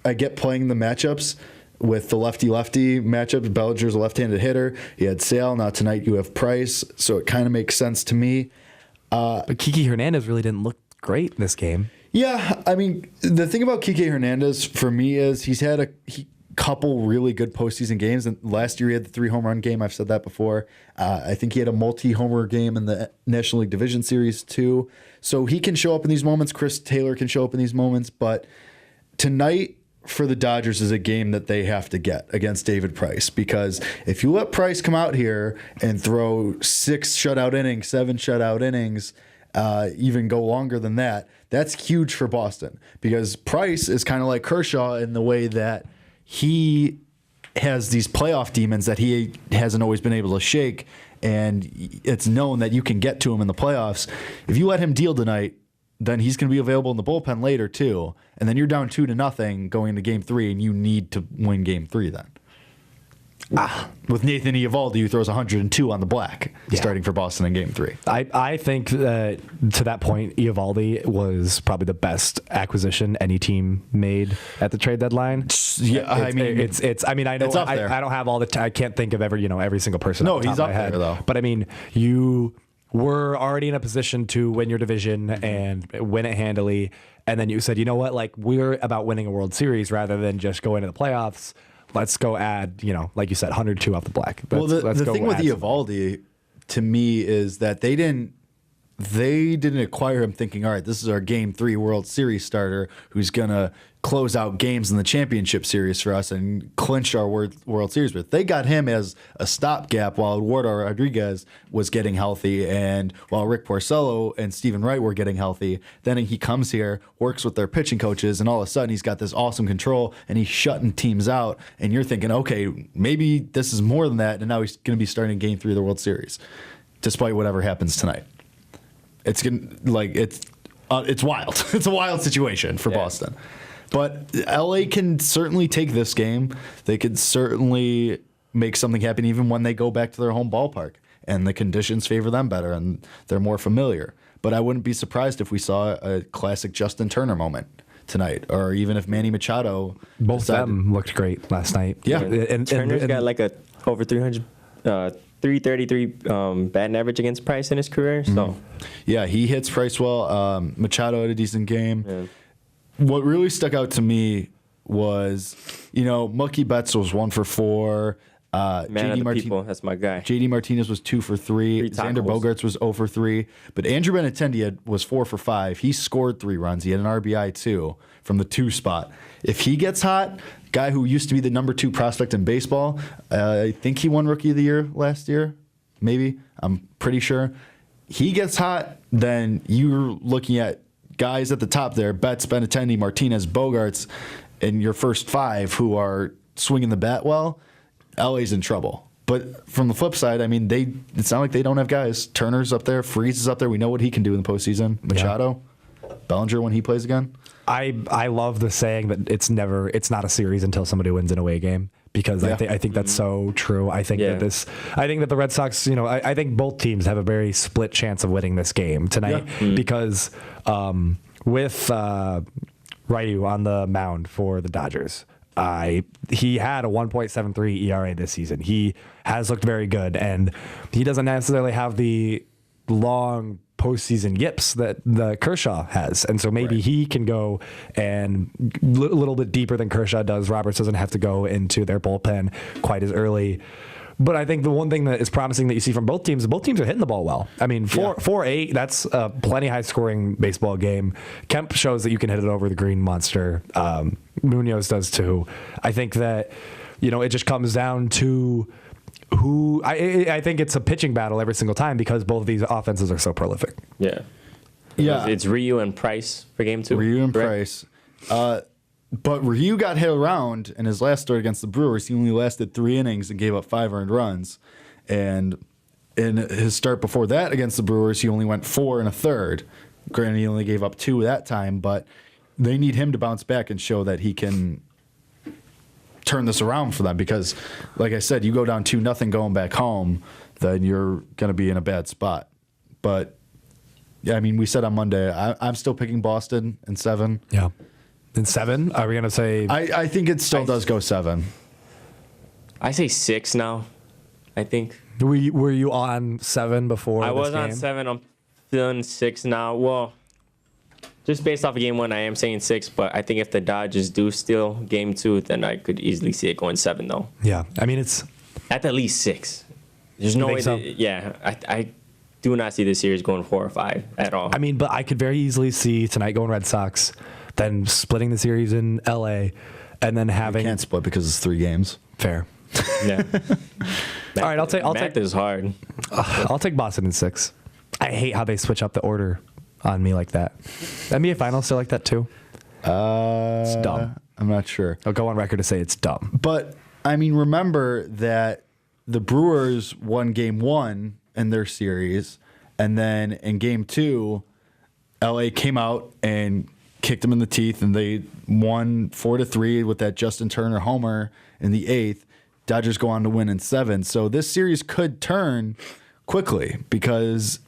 I get playing the matchups with the lefty-lefty matchup. Bellinger's a left-handed hitter. You had Sale. Now tonight you have Price. So it kind of makes sense to me. But Kiki Hernandez really didn't look great in this game. Yeah, I mean, the thing about Kike Hernandez for me is he's had a couple really good postseason games. And last year he had the 3 home run game. I've said that before. I think he had a multi-homer game in the National League Division Series too. So he can show up in these moments. Chris Taylor can show up in these moments. But tonight for the Dodgers is a game that they have to get against David Price, because if you let Price come out here and throw 6 shutout innings, 7 shutout innings, even go longer than that, that's huge for Boston, because Price is kind of like Kershaw in the way that he has these playoff demons that he hasn't always been able to shake, and it's known that you can get to him in the playoffs. If you let him deal tonight, then he's going to be available in the bullpen later too, and then you're down 2-0 going into Game 3, and you need to win Game 3 then. With Nathan Eovaldi, who throws 102 on the black, starting for Boston in Game 3. I think that to that point, Eovaldi was probably the best acquisition any team made at the trade deadline. Yeah, I mean, I know I don't have all the. I can't think of every single person. No, off the top he's of up my head. there though. But I mean, you were already in a position to win your division and win it handily, and then you said, you know what, like, we're about winning a World Series rather than just going to the playoffs. Let's go add, like you said, 102 off the black. The thing with Eovaldi, to me, is that they didn't acquire him thinking, all right, this is our Game 3 World Series starter who's going to close out games in the championship series for us and clinch our World Series with. They got him as a stopgap while Eduardo Rodriguez was getting healthy, and while Rick Porcello and Stephen Wright were getting healthy. Then he comes here, works with their pitching coaches, and all of a sudden he's got this awesome control, and he's shutting teams out, and you're thinking, okay, maybe this is more than that, and now he's going to be starting Game 3 of the World Series, despite whatever happens tonight. It's wild. It's a wild situation for Boston. But LA can certainly take this game. They could certainly make something happen even when they go back to their home ballpark and the conditions favor them better and they're more familiar. But I wouldn't be surprised if we saw a classic Justin Turner moment tonight, or even if Manny Machado. Both of them looked great last night. Yeah. And Turner's got like a over 333 batting average against Price in his career. So yeah, he hits Price well. Machado had a decent game. Yeah. What really stuck out to me was, Mookie Betts was 1 for 4. That's my guy. JD Martinez was 2 for 3. Xander Bogaerts was 0 for 3. But Andrew Benintendi was 4 for 5. He scored 3 runs. He had an RBI too from the 2 spot. If he gets hot, guy who used to be the number 2 prospect in baseball, I think he won Rookie of the Year last year. Maybe. I'm pretty sure. He gets hot, then you're looking at guys at the top there, Betts, Benintendi, Martinez, Bogaerts, and your first 5 who are swinging the bat well. LA's in trouble. But from the flip side, I mean, it's not like they don't have guys. Turner's up there, Freese is up there. We know what he can do in the postseason. Machado, Bellinger when he plays again. I love the saying that it's not a series until somebody wins an away game, because I think that's so true. I think that the Red Sox, I think both teams have a very split chance of winning this game tonight, because with Ryu on the mound for the Dodgers, he had a 1.73 ERA this season. He has looked very good, and he doesn't necessarily have the long postseason yips that the Kershaw has, and so maybe he can go and a little bit deeper than Kershaw does. Roberts doesn't have to go into their bullpen quite as early. But I think the one thing that is promising that you see from both teams are hitting the ball well. I mean, 4-8, that's a plenty high-scoring baseball game. Kemp shows that you can hit it over the green monster. Munoz does too. I think that, it just comes down to who. I think it's a pitching battle every single time, because both of these offenses are so prolific. Yeah. It's Ryu and Price for Game 2. Ryu and Price. But Ryu got hit around in his last start against the Brewers. He only lasted 3 innings and gave up 5 earned runs. And in his start before that against the Brewers, he only went 4 1/3. Granted, he only gave up 2 that time, but they need him to bounce back and show that he can turn this around for them, because, like I said, you go down 2-0 going back home, then you're going to be in a bad spot. But, yeah, I mean, we said on Monday, I'm still picking Boston in 7. Yeah. In 7? Are we going to say... I think it still does go 7. I say 6 now, I think. Were you on 7 before I this was game? on 7. I'm feeling 6 now. Well, just based off of game 1, I am saying 6. But I think if the Dodgers do steal game 2, then I could easily see it going 7, though. Yeah, I mean it's At the least 6. There's no way. so? I do not see the series going 4 or 5 at all. I mean, but I could very easily see tonight going Red Sox, then splitting the series in LA, and then having Can't split because it's 3 games. fair. Yeah. All right, I'll take Math is hard. I'll take Boston in 6. I hate how they switch up the order on me like that. NBA Finals still like that too. It's dumb. I'm not sure. I'll go on record to say it's dumb. But, I mean, remember that the Brewers won game 1 in their series, and then in game 2, LA came out and kicked them in the teeth, and they won 4-3 with that Justin Turner homer in the 8th. Dodgers go on to win in 7. So this series could turn quickly because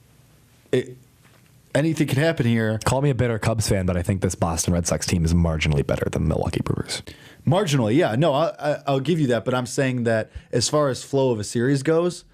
anything could happen here. Call me a bitter Cubs fan, but I think this Boston Red Sox team is marginally better than the Milwaukee Brewers. Marginally, yeah. No, I'll give you that, but I'm saying that as far as flow of a series goes,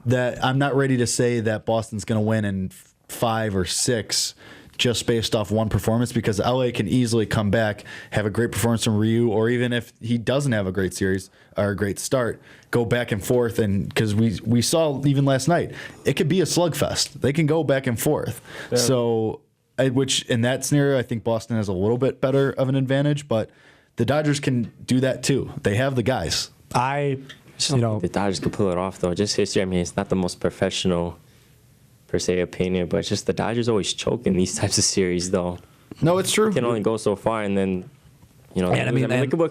that I'm not ready to say that Boston's going to win in 5 or 6 just based off one performance, because LA can easily come back, have a great performance from Ryu, or even if he doesn't have a great series or a great start, go back and forth. And because we saw even last night, it could be a slugfest. They can go back and forth. Yeah. So, which in that scenario, I think Boston has a little bit better of an advantage, but the Dodgers can do that too. They have the guys. The Dodgers could pull it off, though. Just history. I mean, it's not the most professional, per se, opinion, but it's just the Dodgers always choke in these types of series, though. No, it's true. It can only go so far, and then, look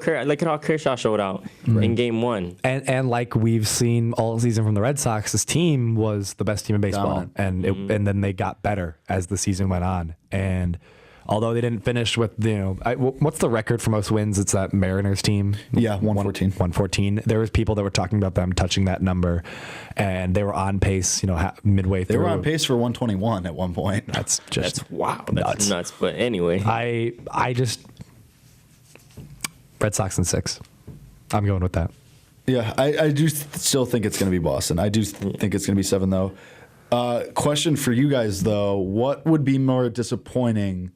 at how Kershaw showed out in game 1. And like we've seen all season from the Red Sox, this team was the best team in baseball, and then they got better as the season went on. And although they didn't finish with, what's the record for most wins? It's that Mariners team. Yeah, 114. 114. There was people that were talking about them touching that number, and they were on pace, midway through. They were on pace for 121 at one point. That's wow. Nuts. That's nuts. But anyway. I just... Red Sox in 6. I'm going with that. Yeah, I do still think it's going to be Boston. I do think it's going to be 7, though. Question for you guys, though. What would be more disappointing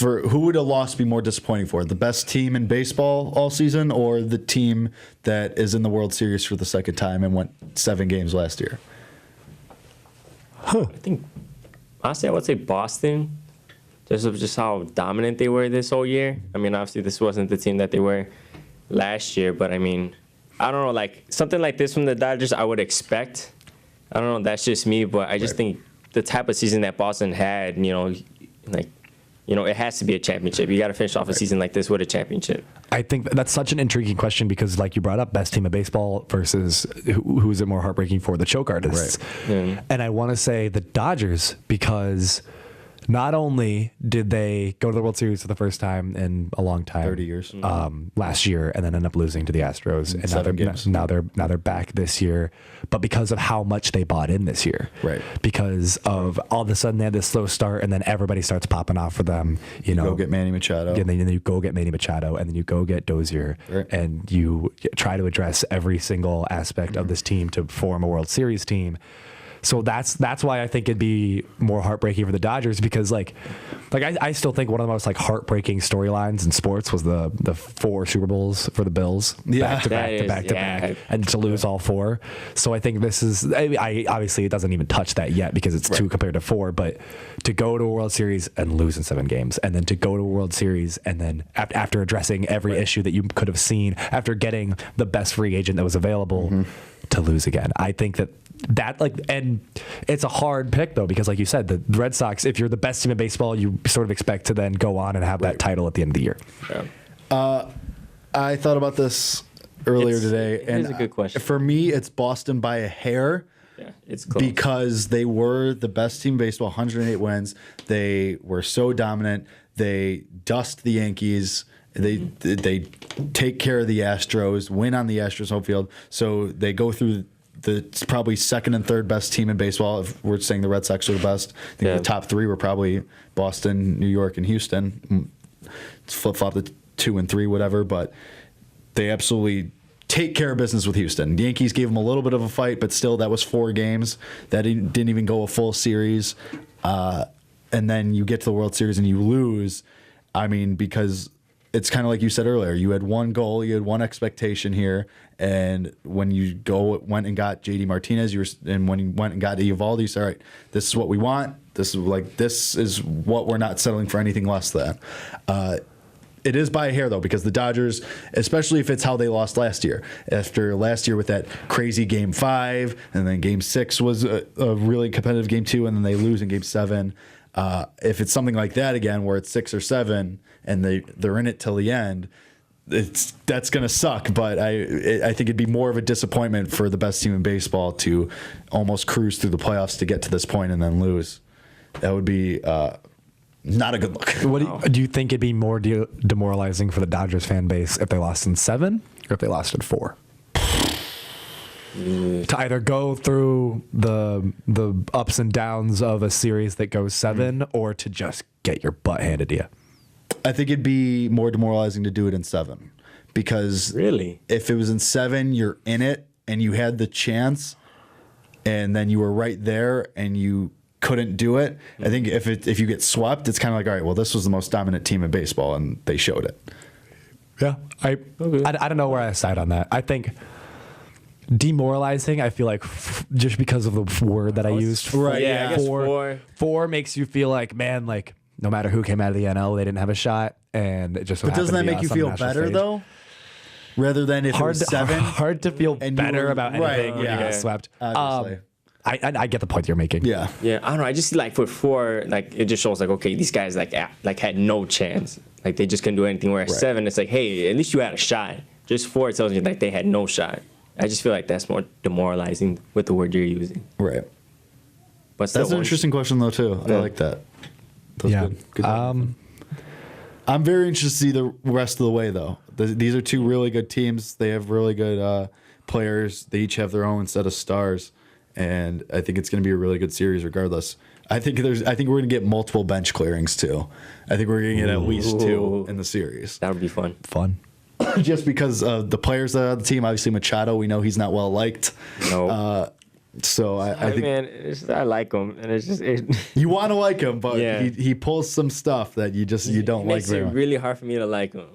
who would a loss be more disappointing for? The best team in baseball all season, or the team that is in the World Series for the second time and went 7 games last year? I think, honestly, I would say Boston. Just how dominant they were this whole year. I mean, obviously, this wasn't the team that they were last year, but I mean, I don't know, like something like this from the Dodgers, I would expect. I don't know, that's just me, but I just think the type of season that Boston had, it has to be a championship. You got to finish off a season like this with a championship. I think that's such an intriguing question because, like you brought up, best team of baseball versus who is it more heartbreaking for? The choke artists. Right. And I want to say the Dodgers because not only did they go to the World Series for the first time in a long time, 30 years, last year, and then end up losing to the Astros, and now they're back this year, but because of how much they bought in this year, right? Because of all of a sudden they had this slow start, and then everybody starts popping off for them. You go get Manny Machado, and then you go get Manny Machado, and then you go get Dozier, and you try to address every single aspect of this team to form a World Series team. So that's why I think it'd be more heartbreaking for the Dodgers because I still think one of the most heartbreaking storylines in sports was the 4 Super Bowls for the Bills back to back and to lose all 4. So I think this is obviously it doesn't even touch that yet because it's 2 compared to 4, but to go to a World Series and lose in 7 games and then to go to a World Series and then after addressing every issue that you could have seen after getting the best free agent that was available to lose again. I think that and it's a hard pick though because like you said, the Red Sox, if you're the best team in baseball, you sort of expect to then go on and have that title at the end of the year. I thought about this earlier today, and it's a good question. For me, it's Boston by a hair. Yeah, it's close. Because they were the best team in baseball, 108 wins. They were so dominant. They dust the Yankees. They take care of the Astros, win on the Astros home field. So they go through the probably second and third best team in baseball. If we're saying the Red Sox are the best, I think the top 3 were probably Boston, New York, and Houston. Flip-flop the 2 and 3, whatever, but they absolutely take care of business with Houston. The Yankees gave them a little bit of a fight, but still that was 4 games. That didn't even go a full series. and then you get to the World Series and you lose. I mean, because it's kind of like you said earlier, you had one goal, you had one expectation here, and when you went and got JD Martinez, and when you went and got Eovaldi, you said, all right, this is what we want. This is what we're not settling for anything less than. It is by a hair, though, because the Dodgers, especially if it's how they lost last year, after last year with that crazy Game 5, and then Game 6 was a really competitive Game 2, and then they lose in Game 7. If it's something like that again, where it's 6 or 7, and they're in it till the end, that's going to suck. But I think it'd be more of a disappointment for the best team in baseball to almost cruise through the playoffs to get to this point and then lose. That would be not a good look. What do you think it'd be more demoralizing for the Dodgers fan base if they lost in 7 or if they lost in 4? To either go through the ups and downs of a series that goes 7 or to just get your butt handed to you? I think it'd be more demoralizing to do it in 7 because really, if it was in 7, you're in it and you had the chance and then you were right there and you couldn't do it. I think if you get swept, it's kind of like, all right, well, this was the most dominant team in baseball and they showed it. Yeah. I don't know where I side on that. I think demoralizing, I feel like just because of the word that I used. Right. Yeah. I guess 4 makes you feel like, man, like no matter who came out of the NL, they didn't have a shot. And it just, but doesn't that make you feel better though? Rather than if it was 7? Hard to feel better about anything when you get swept. Obviously. I get the point you're making. Yeah. Yeah. I don't know. I just like for 4, like it just shows like, okay, these guys like had no chance. Like they just couldn't do anything. Whereas 7, it's like, hey, at least you had a shot. Just 4, it tells you like they had no shot. I just feel like that's more demoralizing with the word you're using. Right. But that's an interesting question though too. I like that. That's good. I'm very interested to see the rest of the way though. These are 2 really good teams. They have really good players. They each have their own set of stars. And I think it's going to be a really good series regardless. I think we're going to get multiple bench clearings too. I think we're going to get at least 2 in the series. That would be fun. Just because the players that are on the team, obviously Machado, we know he's not well liked. No. So I think, man, I like him, and it's just you want to like him, but he pulls some stuff that you don't like. Makes it really hard for me to like him.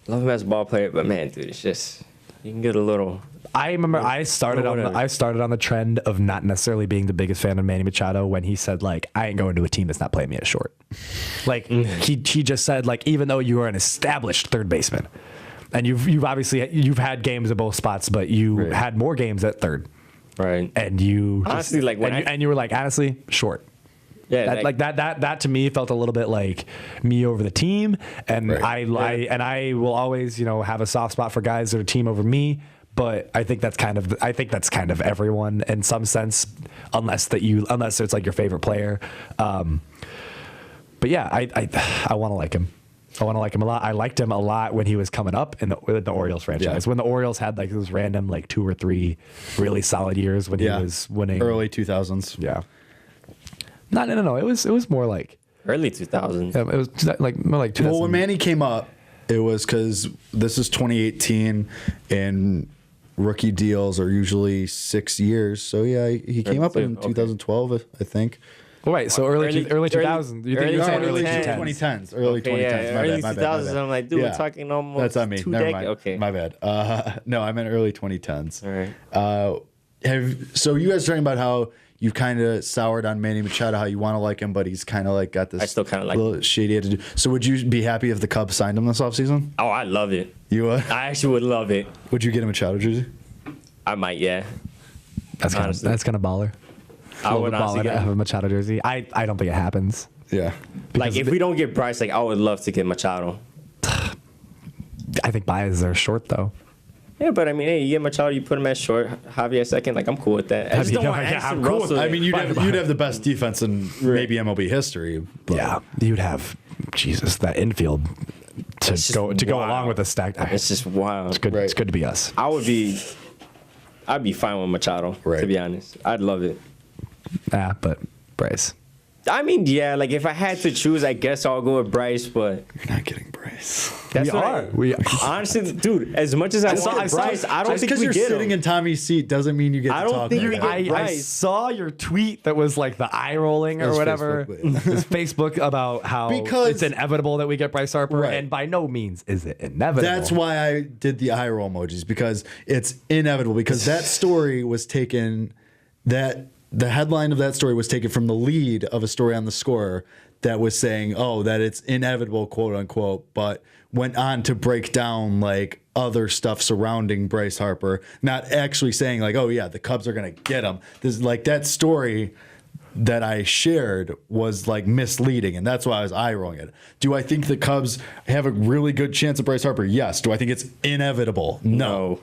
Love him as a ball player, but man, dude, it's just you can get a little. I remember I started on the trend of not necessarily being the biggest fan of Manny Machado when he said like I ain't going to a team that's not playing me at short. Like he just said like even though you are an established third baseman, and you've obviously had games at both spots, but you had more games at third. Right. And you honestly just, like and you were like honestly short. Yeah. That to me felt a little bit like me over the team, and I will always have a soft spot for guys that are team over me. But I think that's kind of everyone in some sense, unless it's like your favorite player. But yeah, I want to like him. I want to like him a lot. I liked him a lot when he was coming up in the Orioles franchise. Yeah. When the Orioles had like those random like 2 or 3 really solid years when he was winning. Early 2000s. Yeah. No. It was more like early 2000s. Yeah, it was more like 2000. Well, when Manny came up, it was because this is 2018 and rookie deals are usually 6 years. So yeah, he came up in 2012, I think. Right, so early 2000s. Early 2010s. Early 2010s. Yeah, early 2000s. I'm like, dude, we're talking almost. That's on me. 2 Never decades. mind. Okay, my bad. No, I meant early 2010s. All right. So you guys are talking about how you've kind of soured on Manny Machado, how you want to like him, but he's kind of like got this. I still kind of like little shady attitude. So would you be happy if the Cubs signed him this offseason? Oh, I love it. You would? I actually would love it. Would you get a Machado jersey? I might, yeah. That's kind of baller. I would honestly have a Machado jersey. I don't think it happens. Yeah. Like if we don't get Bryce, like I would love to get Machado. I think Baez are short though. Yeah, but I mean, hey, you get Machado, you put him at short, Javier second. Like I'm cool with that. I just don't want Anderson Russell. I mean, you'd have the best defense in maybe MLB history. But. Yeah, you'd have that infield to go along with the stack. It's just wild. It's good. Right. It's good to be us. I'd be fine with Machado. Right. To be honest, I'd love it. But Bryce. I mean, yeah, like if I had to choose, I guess I'll go with Bryce, but you're not getting Bryce. Bryce. We are. Honestly, dude, as much as I want Bryce, I don't think because we you're get sitting him. in Tommy's seat doesn't mean you get to I don't talk think about we it. get I Bryce. saw your tweet that was like the eye rolling or It was whatever. Facebook, It's Facebook about how Because- it's inevitable that we get Bryce Harper, Right. and by no means is it inevitable. That's why I did the eye roll emojis, because it's inevitable. Because that story was taken, the headline of that story was taken from the lead of a story on The Score that was saying, oh, that it's inevitable, quote unquote, but went on to break down like other stuff surrounding Bryce Harper, not actually saying like, oh yeah, the Cubs are gonna get him. This like that story that I shared was like misleading, and that's why I was eye rolling it. Do I think the Cubs have a really good chance of Bryce Harper? Yes. Do I think it's inevitable? No.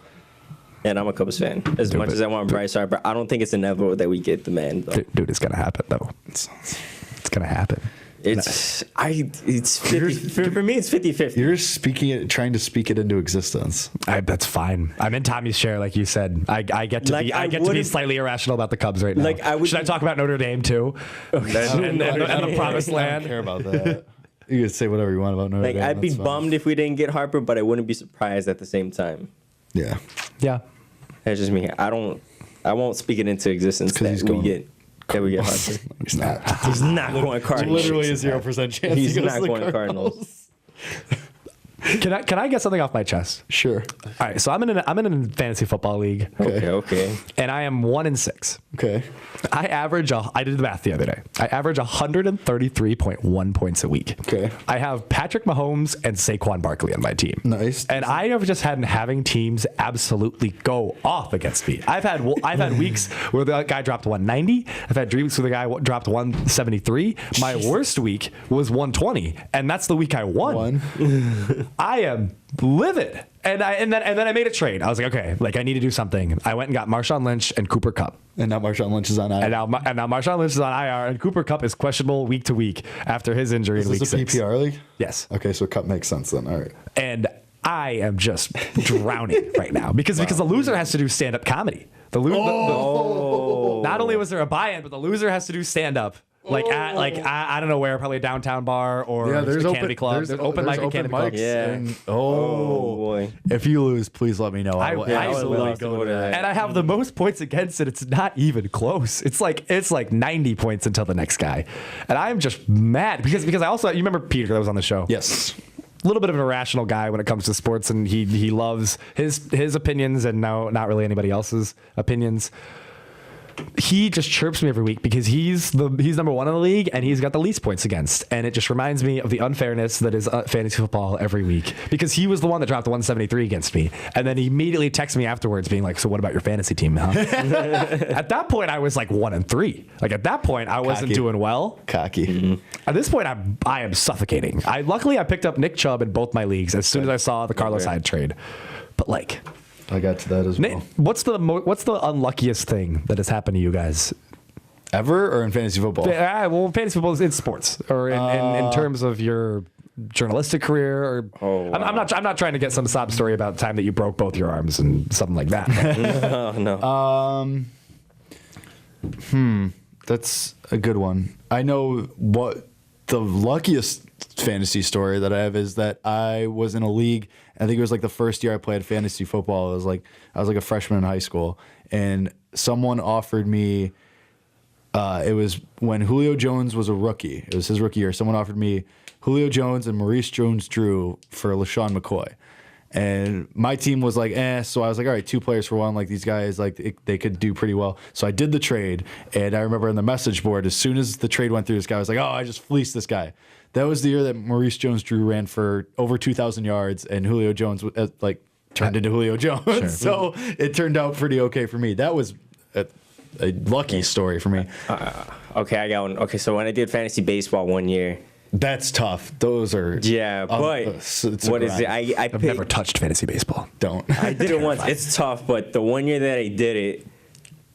And I'm a Cubs fan. As much as I want Bryce Harper, I don't think it's inevitable that we get the man, though. Dude, it's gonna happen though. It's gonna happen. It's 50, for me, it's 50-50. You're speaking it, trying to speak it into existence. That's fine. I'm in Tommy's share, like you said. I get to Like, be. I I get to be wouldn't- slightly irrational about the Cubs right now. Like, I would- Should I talk about Notre Dame too? And the promised I don't land. care about that. You can say whatever you want about Notre Like, Dame. I'd be that's fine. bummed if we didn't get Harper, but I wouldn't be surprised at the same time. Yeah. Yeah. That's just me. I won't speak it into existence 'Cause that he's we going- get Harper. He's not. He's not going Cardinals. Literally a 0% chance. He's he goes not to the going Cardinals. Can I get something off my chest? Sure. All right. So I'm in a fantasy football league, Okay. and I am 1-6. Okay. I did the math the other day. I average 133.1 points a week. Okay. I have Patrick Mahomes and Saquon Barkley on my team. Nice. And I have just had having teams absolutely go off against me. I've had weeks where the guy dropped 190. I've had 3 weeks where the guy dropped 173. My worst week was 120, and that's the week I won. I am livid. And then I made a trade. I was like, okay, like I need to do something. I went and got Marshawn Lynch and Cooper Kupp. And now Marshawn Lynch is on IR. And now Marshawn Lynch is on IR, and Cooper Kupp is questionable week to week after his injury in week Is this a 6. PPR league? Yes. Okay, so Cup makes sense then. All right. And I am just drowning right now because the loser has to do stand-up comedy. Not only was there a buy-in, but the loser has to do stand-up. I don't know where, probably a downtown bar or there's a Canopy Club. There's open mic at Canopy Club. Yeah. And, Oh, boy. If you lose, please let me know. I will I would absolutely love to go go to to that. that. And I have the most points against it. It's not even close. It's like 90 points until the next guy. And I'm just mad because I also, you remember Peter that was on the show? Yes. A little bit of an irrational guy when it comes to sports, and he loves his opinions and not really anybody else's opinions. He just chirps me every week because he's number one in the league and he's got the least points against, and it just reminds me of the unfairness that is fantasy football every week, because he was the one that dropped the 173 against me, and then he immediately texted me afterwards being like, so what about your fantasy team, huh? At that point I was like 1-3. Like at that point I wasn't Cocky. doing well. Cocky. At this point I am suffocating. Luckily I picked up Nick Chubb in both my leagues as soon as I saw the Carlos Hyde trade, but like, I got to that as well. what's the unluckiest thing that has happened to you guys? Ever or in fantasy football? Well, fantasy football is in sports, or in terms of your journalistic career. Or I'm not trying to get some sob story about the time that you broke both your arms and something like that. No. That's a good one. I know what the luckiest fantasy story that I have is that I was in a league. I think it was like the first year I played fantasy football. I was like a freshman in high school, and someone offered me. It was when Julio Jones was a rookie. It was his rookie year. Someone offered me Julio Jones and Maurice Jones-Drew for LaShawn McCoy. And my team was like, so I was like, all right, 2 players for one. Like these guys, like they could do pretty well. So I did the trade, and I remember on the message board, as soon as the trade went through, this guy was like, oh, I just fleeced this guy. That was the year that Maurice Jones-Drew ran for over 2,000 yards, and Julio Jones turned into Julio Jones. Sure. So it turned out pretty okay for me. That was a lucky story for me. Okay, I got one. Okay, so when I did fantasy baseball one year. That's tough. Those are but it's a what is grind. it? I I've picked, never touched fantasy baseball. Don't. I did it once. It's tough, but the one year that I did it,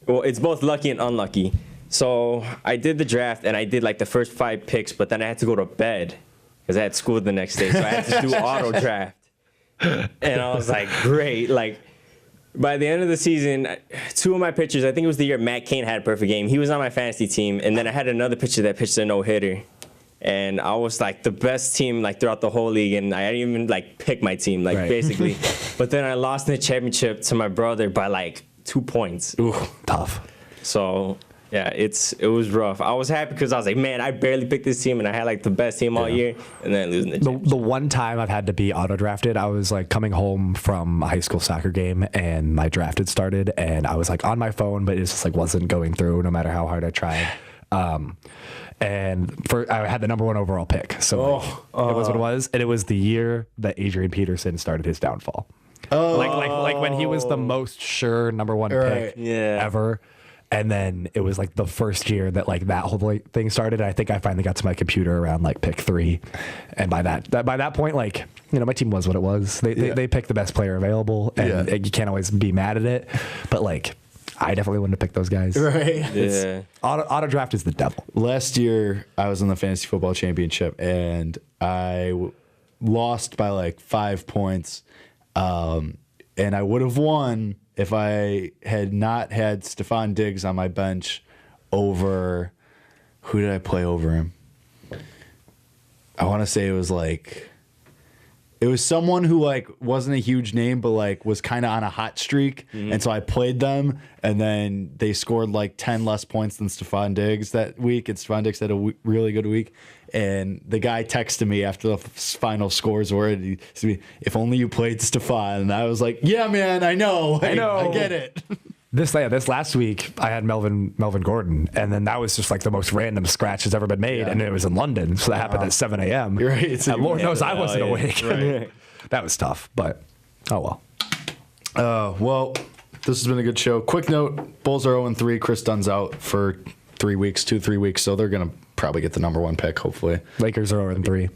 well, it's both lucky and unlucky. So I did the draft, and I did like the first 5 picks, but then I had to go to bed because I had school the next day, so I had to do auto draft. And I was like, great. Like by the end of the season, 2 of my pitchers, I think it was the year Matt Cain had a perfect game. He was on my fantasy team, and then I had another pitcher that pitched a no-hitter. and I was like the best team like throughout the whole league, and I didn't even like pick my team like basically. But then I lost in the championship to my brother by like 2 points. Ooh, tough. So yeah, it was rough. I was happy because I was like, man, I barely picked this team, and I had like the best team all year, and then losing the championship. The one time I've had to be auto drafted, I was like coming home from a high school soccer game, and my draft had started, and I was like on my phone, but it just like wasn't going through no matter how hard I tried. And I had the number 1 overall pick, so it was what it was, and it was the year that Adrian Peterson started his downfall. Like when he was the most sure number 1 pick ever. And then it was like the first year that like that whole thing started. And I think I finally got to my computer around like pick 3, and by that point, like, you know, my team was what it was. They picked the best player available, and you can't always be mad at it. But like, I definitely wouldn't have picked those guys. Right. Yeah. Auto draft is the devil. Last year, I was in the fantasy football championship, and I lost by like 5 points. And I would have won if I had not had Stephon Diggs on my bench over, who did I play over him? I want to say it was someone who like wasn't a huge name, but like was kind of on a hot streak. And so I played them, and then they scored like 10 less points than Stephon Diggs that week. And Stephon Diggs had a really good week. And the guy texted me after the final scores were, and he said to me, "If only you played Stephon." And I was like, "Yeah, man, I know. I get it." This last week, I had Melvin Gordon, and then that was just like the most random scratch that's ever been made, and it was in London, so that happened at 7 a.m. You're right. And Lord knows I wasn't awake. Right. That was tough, but oh well. Well, this has been a good show. Quick note: Bulls are 0-3. Chris Dunn's out for 3 weeks, 2-3 weeks, so they're gonna probably get the number 1 pick. Hopefully, Lakers are 0-3.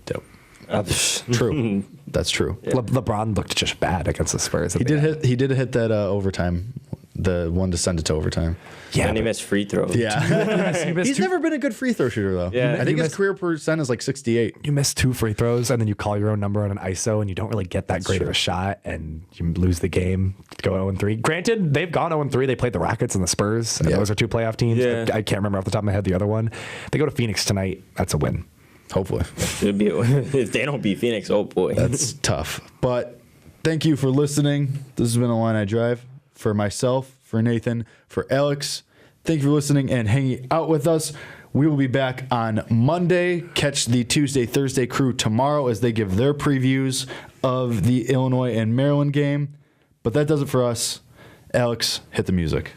True. That's true. Yeah. LeBron looked just bad against the Spurs. He did hit that overtime. The one to send it to overtime. Yeah, and he missed free throws. Yeah, he's never been a good free throw shooter though. Yeah, I think his career percent is like 68. You miss 2 free throws, and then you call your own number on an ISO, and you don't really get that great of a shot, and you lose the game. Go 0-3. Granted, they've gone 0-3. They played the Rockets and the Spurs, and those are 2 playoff teams. Yeah. I can't remember off the top of my head the other one. They go to Phoenix tonight. That's a win. Hopefully, should be if they don't beat Phoenix. Oh boy, that's tough. But thank you for listening. This has been Illini Drive. For myself, for Nathan, for Alex, thank you for listening and hanging out with us. We will be back on Monday. Catch the Tuesday, Thursday crew tomorrow as they give their previews of the Illinois and Maryland game. But that does it for us. Alex, hit the music.